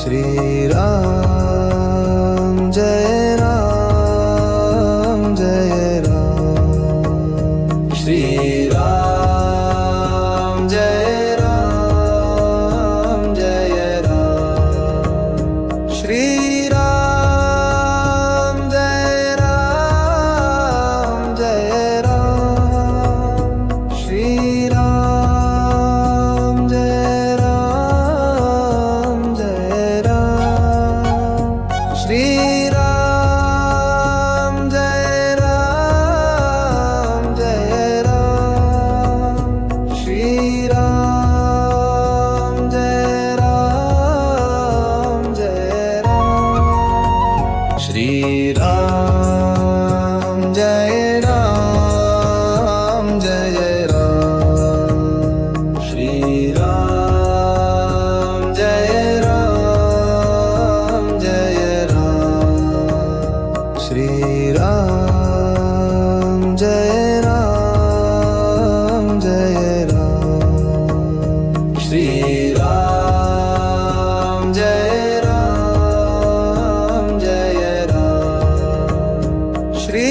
Shriram Jai Ram Jai Ram Shriram Jai Ram Jai Ram Shriram Jai Ram Jai Ram Shriram Jai Ram Jai Ram Shriram Jai Ram Jai Ram Shriram Jai Ram Jai Ram Shriram Jai Ram Jai Ram Shriram Jai Ram Jai Ram Shriram Jai Ram Jai Ram Shriram Jai Ram Jai Ram Shri